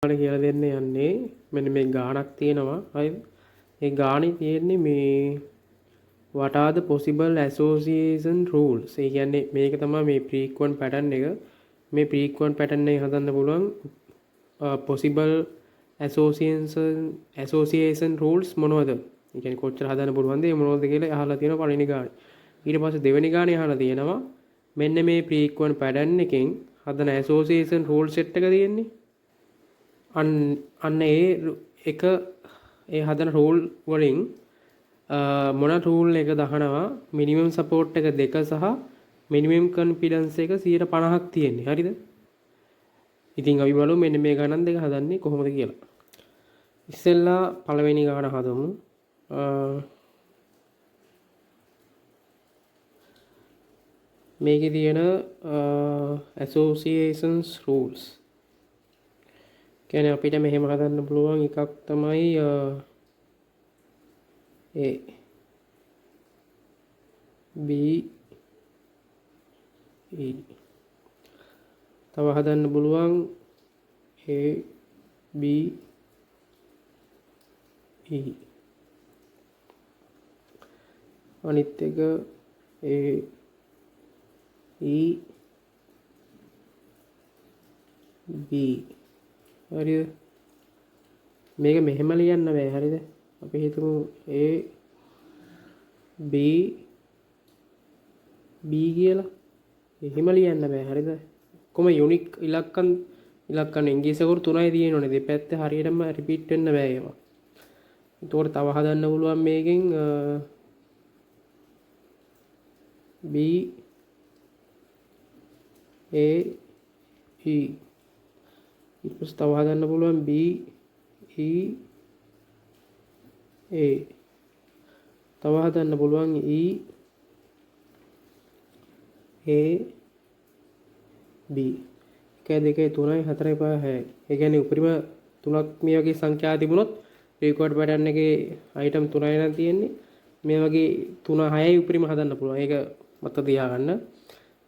කියලා දෙන්න යන්නේ මෙන්න මේ ගාණක් තියෙනවා. හරිද? ඒ ගාණේ තියෙන්නේ මේ what are the possible association rules? ඒ කියන්නේ මේක තමයි මේ frequent pattern එක. මේ frequent pattern එක හදන්න පුළුවන් possible association rules මොනවද? ඒ කියන්නේ කොච්චර හදන්න පුළුවන්ද? ඒ මොනවද කියලා අහලා තියෙනවා පළවෙනි ගාණේ. ඊට පස්සේ දෙවෙනි ගාණේ අහලා තියෙනවා මෙන්න මේ frequent pattern එකෙන් හදන association rule set එක තියෙන්නේ. අන්න ඒ එක ඒ හදන රූල් වලින් මොන රූල් එක දහනවා මිනිමම් සපෝට් එක 2 සහ මිනිමම් කොන්ෆිඩන්ස් එක 50%ක් තියෙන්නේ. හරිද? ඉතින් අපි බලමු මෙන්න මේ ගණන් දෙක හදන්නේ කොහොමද කියලා. ඉස්සෙල්ලා පළවෙනි ගණන හදමු. මේකේ තියෙන associations rules කියන්නේ අපිට මෙහෙම හදන්න පුළුවන් එකක් තමයි A B E තව හදන්න පුළුවන් A B E අනිත් එක A E B හරිද? මේක මෙහෙම ලියන්න බෑ. හරිද? අපි හිතමු A B B කියලා. එහෙම ලියන්න බෑ. හරිද? කොහොම යුනික් ඉලක්කම් ඉංග්‍රීසියකට 3යි තියෙනවනේ. දෙපැත්තේ හරියටම රිපීට් වෙන්න බෑ ඒවා. ඒතකොට තව හදන්න පුළුවන් මේකෙන් B A E ඊට පස්සේ තව හදන්න පුළුවන් B E A තව හදන්න පුළුවන් E A B 1 2 3 4 5 6 ඒ කියන්නේ උපරිම 3ක් මේ වගේ සංඛ්‍යා තිබුණොත් රෙකෝඩ් පැටර්න් එකේ අයිටම් 3යි නම් තියෙන්නේ මේ වගේ 3 6යි උපරිම හදන්න පුළුවන්. ඒක මතක තියාගන්න.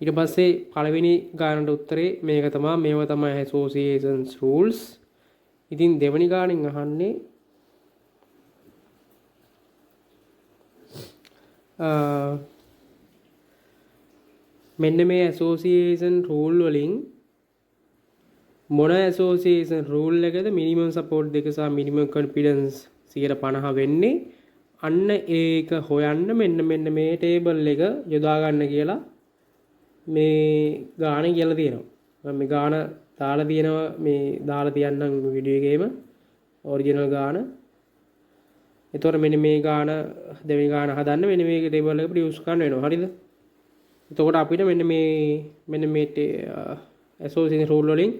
ඊට පස්සේ පළවෙනි ගානට උත්තරේ මේක තමයි. මේවා තමයි associations rules. ඉතින් දෙවෙනි ගානෙන් අහන්නේ මෙන්න මේ association rule වලින් මොන association rule එකද minimum support 2 සහ minimum confidence 50 වෙන්නේ? අන්න ඒක හොයන්න මෙන්න මේ table එක යොදා ගන්න කියලා මේ ගාන කියලා තියෙනවා. මම මේ ගාන දාලා තියෙනවා මේ දාලා තියන්නම් වීඩියෝ එකේම ඔරිජිනල් ගාන. එතකොට මෙන්න මේ ගාන දෙවෙනි ගාන හදන්න මෙන්න මේ ටේබල් එක ප්‍රොඩියුස් කරන්න වෙනවා. හරිද? එතකොට අපිට මෙන්න මේ association rule වලින්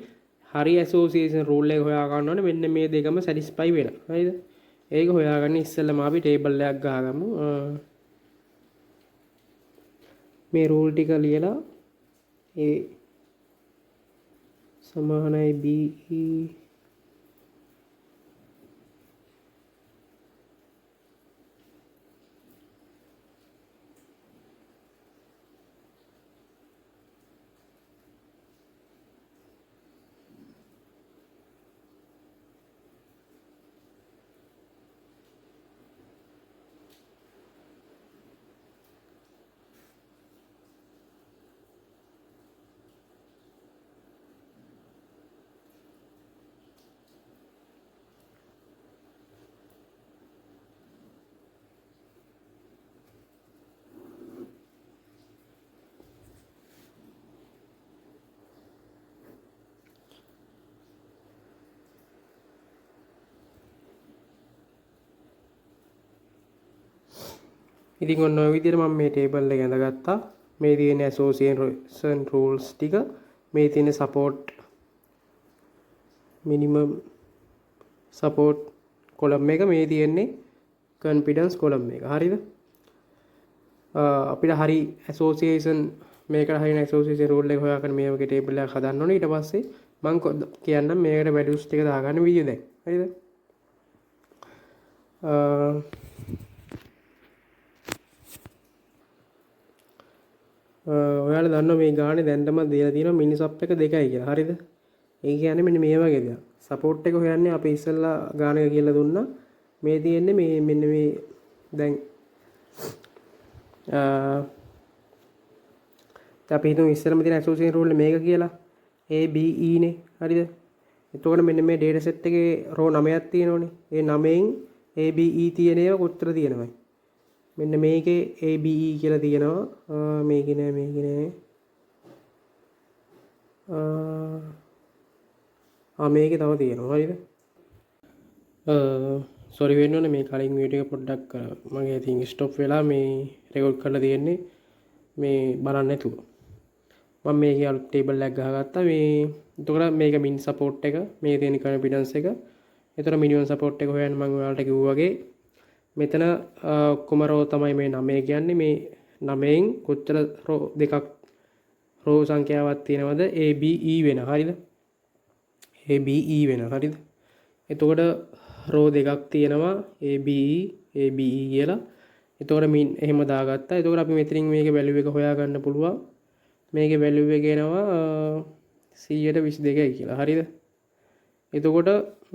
හරි association rule එක හොයා ගන්න ඕනේ. මෙන්න මේ දෙකම satisfy වෙනවා. හරිද? ඒක හොයාගන්න ඉස්සෙල්ලාම අපි ටේබල් එකක් ගහගමු. මේ රූල් ටික ලියලා A සමානයි B E ඉතින් ඔන්න ඔය විදිහට මම මේ ටේබල් එක ඇඳගත්තා. මේ තියෙන association rules ටික, මේ තියෙන support minimum support column එක, මේ තියෙන්නේ confidence column එක. හරිද? අපිට හරි association මේකට හරින association rule එක හොයාගෙන මේ වගේ ටේබල් එකක් හදන්න ඕනේ. ඊට පස්සේ මම කියන්නම් මේකට values ටික දාගන්න විදිය දැන්. හරිද? ඔයාලා දන්නවා මේ ගානේ දැන්ටම දීලා තියෙනවා මිනිසප් එක 2යි කියලා. හරිද? ඒ කියන්නේ මෙන්න මේ වගේ දෙයක්. සපෝට් එක හොයන්නේ අපි ඉස්සෙල්ලා ගාන එක කියලා දුන්නා. මේ තියෙන්නේ මේ මෙන්න මේ දැන් අපි හිතමු ඉස්සෙල්ලාම තියෙන ඇසෝසියේෂන් රූල් මේක කියලා. A B E නේ. හරිද? එතකොට මෙන්න මේ data set එකේ row 9ක් තියෙනවනේ. ඒ 9න් A B E තියෙන ඒවා කොච්චර තියෙනවද? මෙන්න මේකේ A B E කියලා තියෙනවා. මේකේ නෑ. මේකේ තව තියෙනවා. හරිද? සෝරි වෙන්න ඕනේ මේ කලින් වීඩියෝ එක පොඩ්ඩක් මගේ ඉතින් ස්ටොප් වෙලා මේ රෙකෝඩ් කරලා තියෙන්නේ මේ බලන්න නැතුව. මම මේකේ අලුත් ටේබල් එකක් ගහගත්තා. මේ එතකොට මේක මින් සපෝට් එක, මේ තියෙන කොන්ෆිඩන්ස් එක. එතකොට මිනිමම් සපෝට් එක හොයන්න මම ඔයාලට කිව්වා වගේ මෙතන ඔක්කොම රෝ තමයි මේ 9 කියන්නේ. මේ 9න් කොච්චර රෝ දෙකක් රෝ සංඛ්‍යාවක් තියෙනවද? A B E වෙන. හරිද? A B E වෙන. හරිද? එතකොට රෝ දෙකක් තියෙනවා A B E කියලා. එතකොට මින් එහෙම දාගත්තා. එතකොට අපි මෙතනින් මේකේ වැලියු එක හොයාගන්න පුළුවන්. මේකේ වැලියු එක එනවා 122යි කියලා. හරිද? එතකොට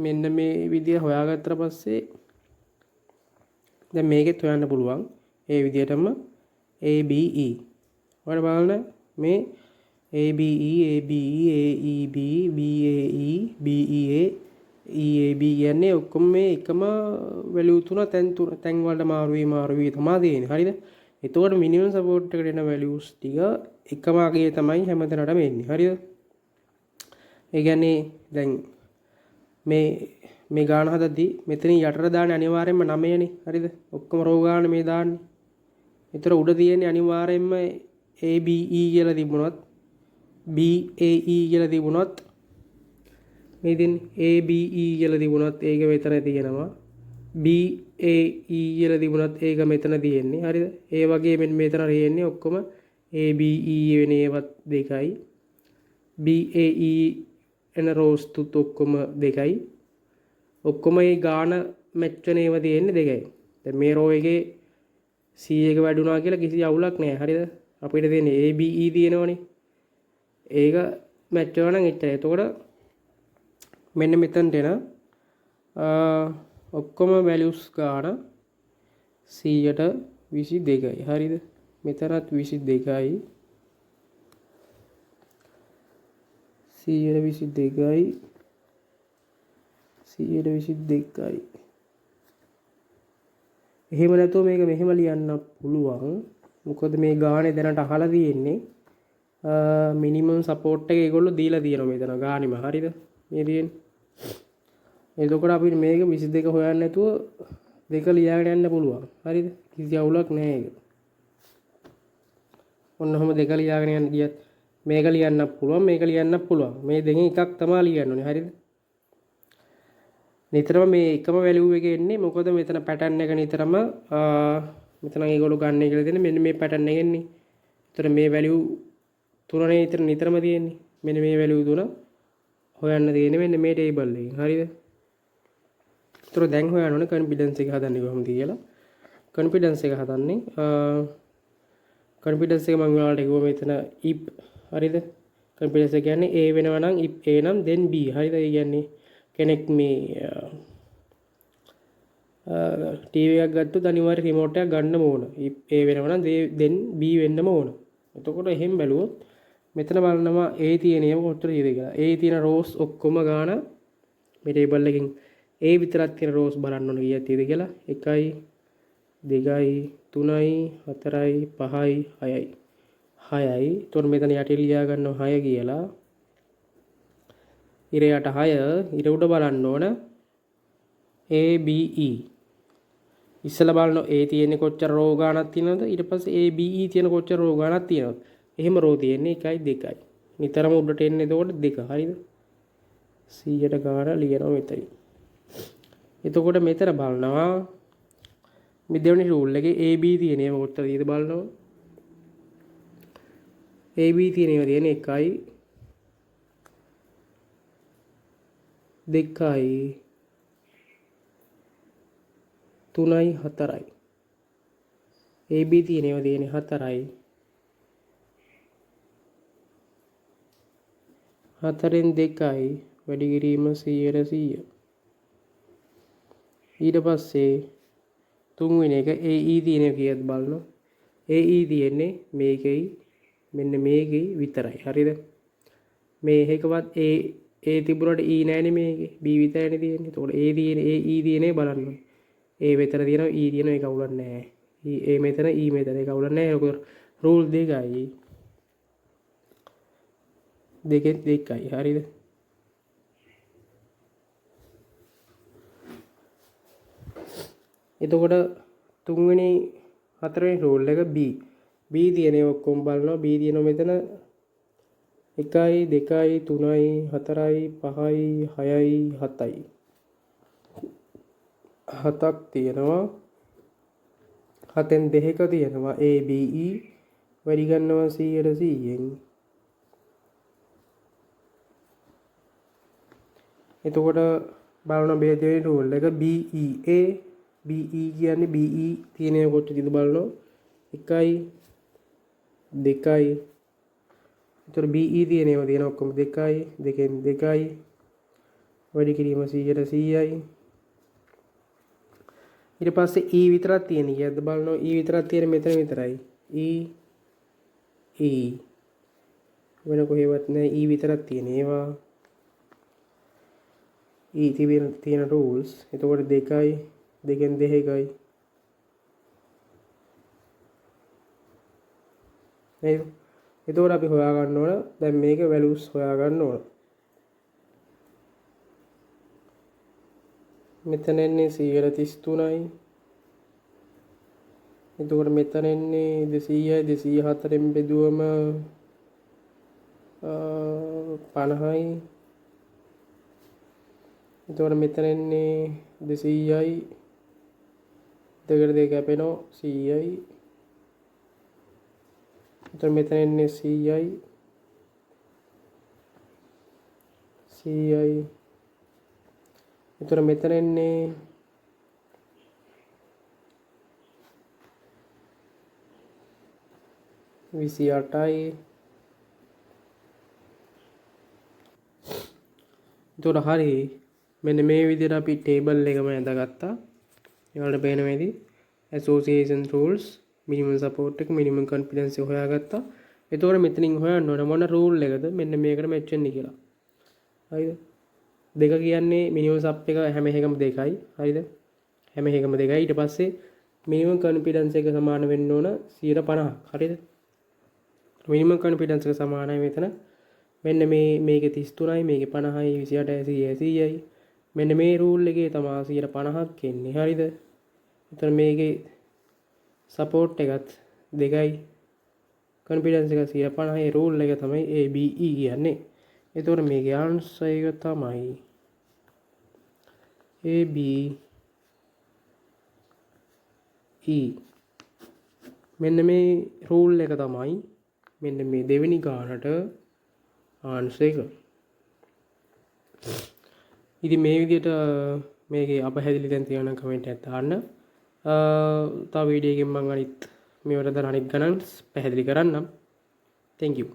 මෙන්න මේ විදිය හොයාගත්තට පස්සේ දැන් මේකෙත් හොයන්න පුළුවන්. ඒ විදියටම A B E. ඔයාලා බලන්න මේ A B E A B E A E B B A E B E A EAB කියන්නේ ඔක්කොම මේ එකම වැලියු තුන තැන් වලට මාරු වී තමයි දෙන්නේ. හරිද? එතකොට මිනිමම් සපෝට් එකට එන වැලියුස් ටික එකම අගයේ තමයි හැමතැනටම එන්නේ. හරිද? ඒ කියන්නේ දැන් මේ ගාන හදද්දී මෙතනින් යටට දාන්නේ අනිවාර්යයෙන්ම 9නේ. හරිද? ඔක්කොම රෝ ගාන මේ දාන්නේ. ඒතර උඩ තියෙන්නේ අනිවාර්යයෙන්ම ABE කියලා තිබුණොත් BAE කියලා තිබුණොත් මේ දෙන්නේ ABE කියලා තිබුණත් ඒක මෙතන තියෙනවා. BAE කියලා තිබුණත් ඒක මෙතන තියෙන්නේ. හරිද? ඒ වගේ මෙතන තියෙන්නේ ඔක්කොම ABE වෙන ඒවත් දෙකයි. BAE එන රෝස් තුත් ඔක්කොම දෙකයි. ඔක්කොම මේ ගාන මැච් වෙන ඒවා තියෙන්නේ දෙකයි. දැන් මේ රෝ එකේ C එක වැඩුණා කියලා කිසි අවුලක් නැහැ. හරිද? අපිට තියෙන්නේ ABE තියෙනවනේ. ඒක මැච් වෙනවා නම් එච්චරයි. එතකොට මෙන්න මෙතනට එන ඔක්කොම වැලියුස් ගාන 122යි. හරිද? මෙතනත් 22යි. 122යි. 122යි. එහෙම නැතුව මේක මෙහෙම ලියන්න පුළුවන්. මොකද මේ ගානේ දැනට අහලා තියෙන්නේ මිනිමම් සපෝට් එක ඒගොල්ලෝ දීලා තියෙනවා මෙතන ගානෙම. හරිද? මේ තියෙන්නේ. එතකොට අපිට මේක 22 හොයන්න නැතුව දෙක ලියාගෙන යන්න පුළුවන්. හරිද? කිසි අවුලක් නැහැ ඒක. ඔන්න ඔහම දෙක ලියාගෙන යන්න ගියත් මේක ලියන්නත් පුළුවන්, මේක ලියන්නත් පුළුවන්. මේ දෙකෙන් එකක් තමයි ලියන්න ඕනේ. හරිද? නිතරම මේ එකම වැලියු එකේ එන්නේ. මොකද මෙතන පැටර්න් එක නිතරම මෙතන ඒගොල්ලෝ ගන්න කියලා දෙන්නේ මෙන්න මේ පැටර්න් එකෙන් නේ. ඒතර මේ වැලියු තුනනේ නිතරම තියෙන්නේ. මෙන්න මේ වැලියු තුන හොයන්න තියෙන්නේ මෙන්න මේ ටේබල් එකෙන්. හරිද? ඒතර දැන් හොයන්න ඕනේ කොන්ෆිඩන්ස් එක හදන්නේ කොහොමද කියලා. කොන්ෆිඩන්ස් එක හදන්නේ කොන්ෆිඩන්ස් එක මම ඔයාලට කිව්වා මෙතන if. හරිද? කොන්ෆිඩන්ස් එක කියන්නේ A වෙනවා නම් if A නම් then B. හරිද? ඒ කියන්නේ කෙනෙක් මේ ටීවී එකක් ගත්තොත් අනිවාර්යයෙන් රිමෝට් එකක් ගන්නම ඕන. if A වෙනවා නම් then B වෙන්නම ඕන. එතකොට එහෙම බැලුවොත් මෙතන බලනවා A තියෙන ඒවා කොච්චර තියෙද කියලා. A තියෙන රෝස් ඔක්කොම ගාන මේ ටේබල් එකෙන් A විතරක් තියෙන රෝස් බලන්න ඕන කීයක් තියෙද කියලා. 1යි 2යි 3යි 4යි 5යි 6යි 6යි. එතකොට මෙතන යටින් ලියා ගන්නවා 6 කියලා. ඉර යට 6 ඉර උඩ බලන්න ඕන ABE. ඉස්සලා බලන්න A තියෙන්නේ කොච්චර රෝ ගානක් තියෙනවද? ඊට පස්සේ ABE තියෙන කොච්චර රෝ ගානක් තියෙනවද? එහෙම රෝ තියෙන්නේ 1යි 2යි. නිතරම උඩට එන්නේ එතකොට 2. හරිද? 100ට ගාන ලියනවා මෙතනින්. එතකොට මෙතන බලනවා මේ දෙවෙනි රූල් එකේ AB තියෙන ඒවා කොච්චර තියෙද බලනවා. AB තියෙන ඒවා තියෙන්නේ 1යි 2යි 3යි 4යි. AB තියෙන ඒවා තියෙන්නේ 4යි 4න් 2යි වැඩි කිරීම 100%. ඊට පස්සේ තුන්වෙනි එක AE තියෙන කීයද බලන්න. AE තියෙන්නේ මේකෙයි මෙන්න මේකෙයි විතරයි. හරිද? මේ එකකවත් A තිබුණාට E නැහැනේ මේකේ. B විතරනේ තියෙන්නේ. එතකොට A තියෙන AE තියෙනේ බලන්න ඕනේ. A මෙතන තියෙනවා E තියෙනවා ඒක අවුලක් නැහැ. A මෙතන E මෙතන ඒක අවුලක් නැහැ. ඒක රූල් දෙකයි. දෙකෙන් දෙකයි. හරිද? එතකොට තුන්වෙනි හතරවෙනි රූල් එක B. B තියෙනේ ඔක්කොම බලනවා. B තියෙනවා මෙතන 1යි 2යි 3යි 4යි 5යි 6යි 7යි. 7ක් තියෙනවා. 7න් 2ක තියෙනවා ABE වැඩි ගන්නවා 100%න්. එතකොට බලන බෙහෙතේ රූල් එක BEA BE කියන්නේ BE තියෙන කොටසද බලනවා 1යි 2යි. එතකොට BE තියෙනවා තියෙන ඔක්කොම 2යි 2න් 2යි වැඩි කිරීම 100%යි. ඊට පස්සේ E විතරක් තියෙන කීයද බලනවා. E විතරක් තියෙන මෙතන විතරයි. E වෙන කොහෙවත් නැහැ. E විතරක් තියෙන ඒවා. E තියෙන rules. එතකොට 2යි 2න් 2යි. නේද? එතකොට අපි හොයා ගන්න ඕන දැන් මේක values හොයා ගන්න ඕන. මෙතන එන්නේ 133යි. එතකොට මෙතන එන්නේ 200යි 204න් බෙදුවම 50යි. එතකොට මෙතන එන්නේ 200යි 2කට 2 කැපෙනවා 100යි. එතකොට මෙතන එන්නේ 100යි 100යි. එතකොට මෙතන එන්නේ 28යි. එතකොට හරි මෙන්න මේ විදිහට අපි ටේබල් එකම ඇඳගත්තා. ඒවලට පේන මේදී association rules minimum support එක minimum confidence එක හොයාගත්තා. එතකොට මෙතනින් හොයන්න ඕන මොන rule එකද මෙන්න මේකට match වෙන්නේ කියලා. හරිද? දෙක කියන්නේ minimum sub එක හැම එකම 2යි. හරිද? හැම එකම 2යි. ඊට පස්සේ minimum confidence එක සමාන වෙන්න ඕන 150ක්. හරිද? minimum confidence එක සමානයි මෙතන. මෙන්න මේකේ 33යි මේකේ 50යි 28යි 100යි. මෙන්න මේ රූල් එකේ තමයි 150ක් එන්නේ. හරිද? එතන මේකේ support එකත් 2යි. confidence එක 150යි. රූල් එක තමයි ABE කියන්නේ. එතකොට මේකේ answer එක තමයි ABE. මෙන්න මේ රූල් එක තමයි මෙන්න මේ දෙවෙනි ගානට answer එක. ඉතින් මේ විදිහට මේකේ අපහැදිලි තැන් තියෙනවා කමෙන්ට් එකක් දාන්න. තව වීඩියෝ එකකින් මම අනිත් මේවට දාන අනිත් ගණන් පැහැදිලි කරන්නම්. Thank you.